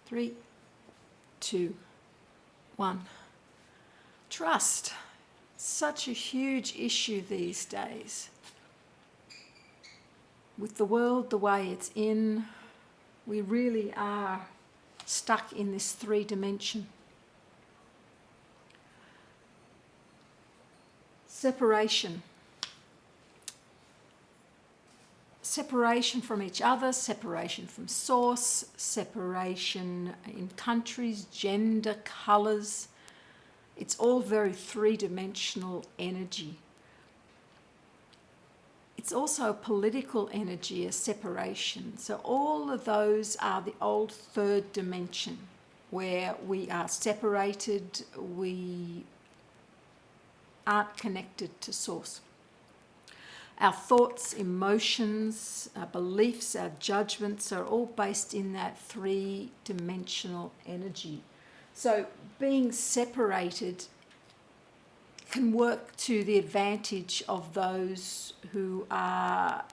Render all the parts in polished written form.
3, 2, 1. Trust. Such a huge issue these days. With the world the way it's in, we really are stuck in this 3-dimension. Separation. Separation from each other, separation from source, separation in countries, gender, colours. It's all very 3-dimensional energy. It's also a political energy, a separation. So all of those are the old 3rd dimension, where we are separated, we aren't connected to source. Our thoughts, emotions, our beliefs, our judgments are all based in that 3-dimensional energy. So being separated can work to the advantage of those who are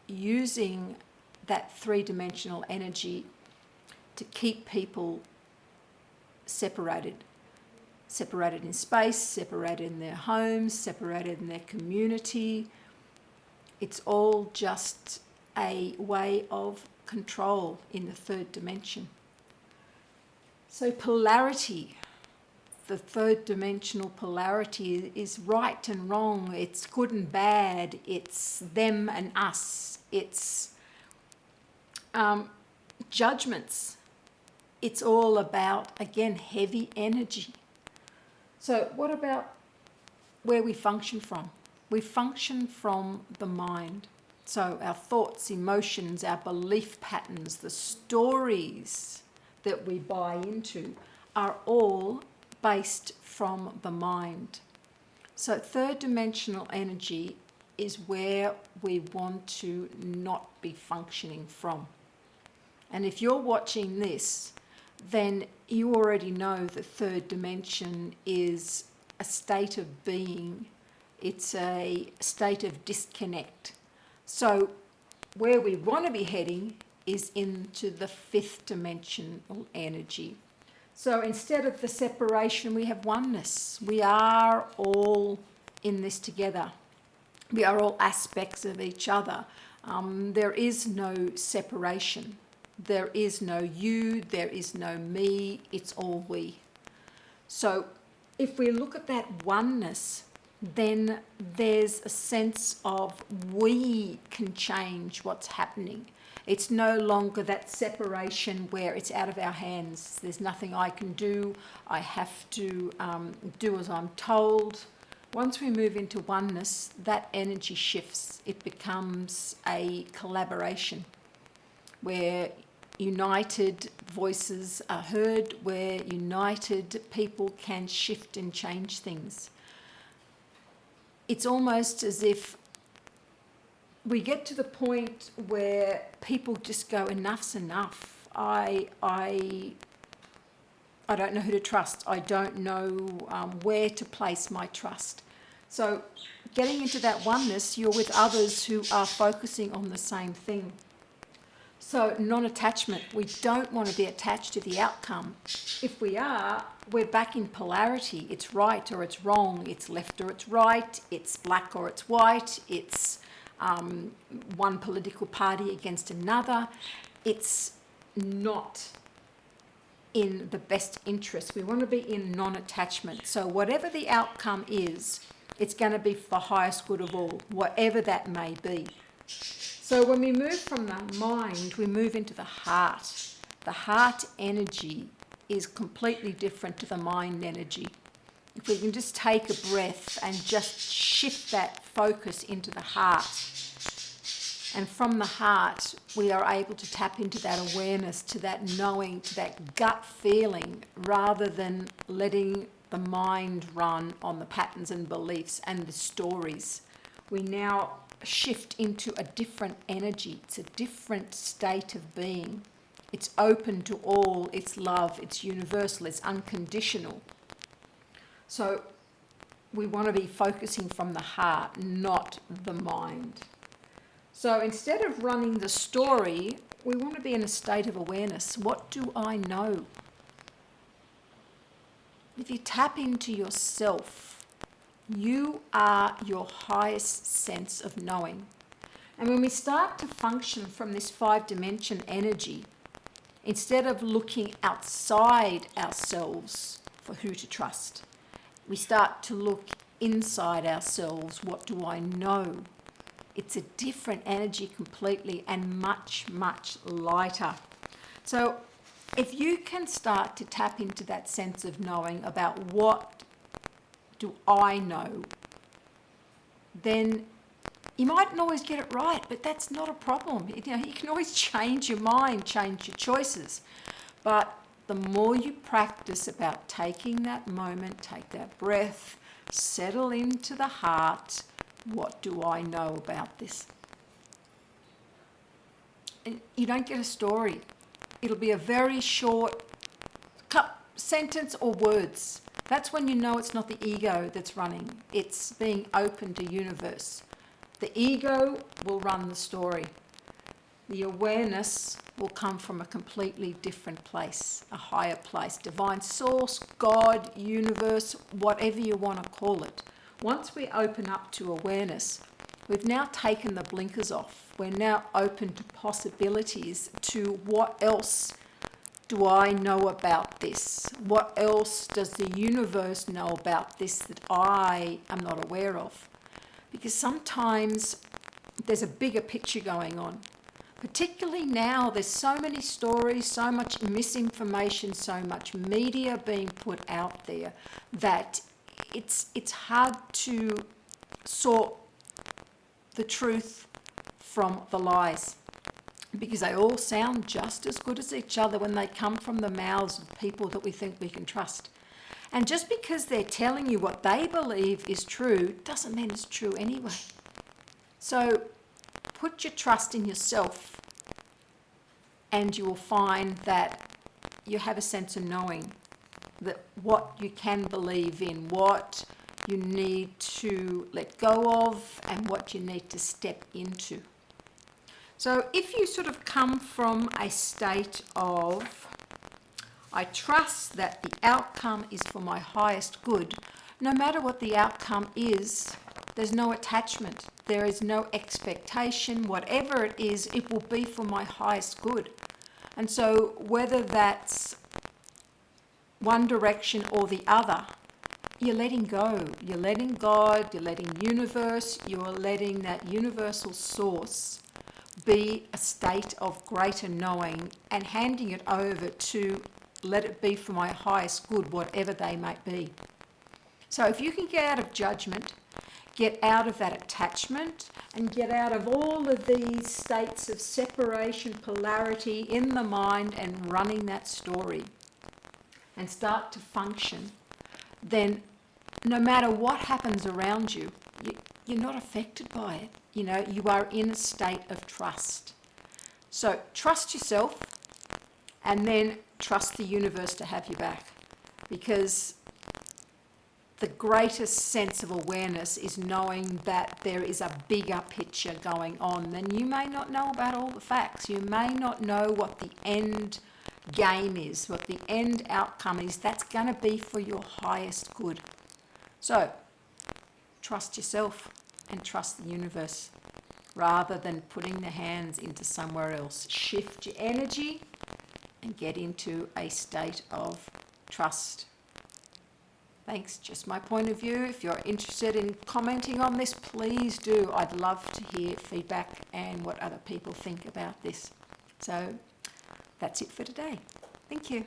using that 3-dimensional energy to keep people separated. Separated in space, separated in their homes, separated in their community. It's all just a way of control in the 3rd dimension. So polarity, the 3rd-dimensional polarity is right and wrong, it's good and bad, it's them and us, it's judgments. It's all about, again, heavy energy. So what about where we function from? We function from the mind. So our thoughts, emotions, our belief patterns, the stories that we buy into are all based from the mind. So 3rd-dimensional energy is where we want to not be functioning from. And if you're watching this, then you already know the 3rd dimension is a state of being. It's a state of disconnect. So where we want to be heading is into the 5th dimensional energy. So instead of the separation, we have oneness. We are all in this together. We are all aspects of each other. There is no separation. There is no you, there is no me, it's all we. So if we look at that oneness, then there's a sense of we can change what's happening. It's no longer that separation where it's out of our hands. There's nothing I can do. I have to do as I'm told. Once we move into oneness, that energy shifts. It becomes a collaboration where united voices are heard, where united people can shift and change things. It's almost as if we get to the point where people just go, enough's enough. I don't know who to trust. I don't know where to place my trust. So getting into that oneness, you're with others who are focusing on the same thing. So non-attachment, we don't want to be attached to the outcome. If we are, we're back in polarity. It's right or it's wrong. It's left or it's right. It's black or it's white. It's one political party against another. It's not in the best interest. We want to be in non-attachment. So whatever the outcome is, it's going to be for the highest good of all, whatever that may be. So when we move from the mind, we move into the heart. The heart energy is completely different to the mind energy. If we can just take a breath and just shift that focus into the heart. And from the heart, we are able to tap into that awareness, to that knowing, to that gut feeling, rather than letting the mind run on the patterns and beliefs and the stories. We now shift into a different energy. It's a different state of being. It's open to all. It's love. It's universal. It's unconditional. So we want to be focusing from the heart, not the mind. So instead of running the story, we want to be in a state of awareness. What do I know? If you tap into yourself, you are your highest sense of knowing. And when we start to function from this 5-dimension energy, instead of looking outside ourselves for who to trust, we start to look inside ourselves. What do I know? It's a different energy completely and much, much lighter. So if you can start to tap into that sense of knowing about what do I know, then you mightn't always get it right, but that's not a problem. You can always change your mind, change your choices. But the more you practice about taking that moment, take that breath, settle into the heart, what do I know about this? And you don't get a story. It'll be a very short sentence or words. That's when you know it's not the ego that's running. It's being open to universe. The ego will run the story. The awareness will come from a completely different place, a higher place, divine source, God, universe, whatever you want to call it. Once we open up to awareness, we've now taken the blinkers off. We're now open to possibilities, to what else do I know about this? What else does the universe know about this that I am not aware of? Because sometimes there's a bigger picture going on. Particularly now, there's so many stories, so much misinformation, so much media being put out there that it's hard to sort the truth from the lies, because they all sound just as good as each other when they come from the mouths of people that we think we can trust. And just because they're telling you what they believe is true doesn't mean it's true anyway. So put your trust in yourself and you will find that you have a sense of knowing that what you can believe in, what you need to let go of, and what you need to step into. So if you sort of come from a state of, I trust that the outcome is for my highest good, no matter what the outcome is, there's no attachment, there is no expectation, whatever it is, it will be for my highest good. And so whether that's one direction or the other, you're letting go. You're letting God, you're letting universe, you're letting that universal source be a state of greater knowing and handing it over to let it be for my highest good, whatever they might be. So if you can get out of judgment, get out of that attachment, and get out of all of these states of separation, polarity in the mind and running that story, and start to function, then no matter what happens around you, you're not affected by it. You are in a state of trust. So trust yourself, and then trust the universe to have you back, because the greatest sense of awareness is knowing that there is a bigger picture going on. Then you may not know about all the facts. You may not know what the end game is, what the end outcome is. That's going to be for your highest good. So trust yourself and trust the universe rather than putting the hands into somewhere else. Shift your energy and get into a state of trust. Thanks, just my point of view. If you're interested in commenting on this, please do. I'd love to hear feedback and what other people think about this. So that's it for today. Thank you.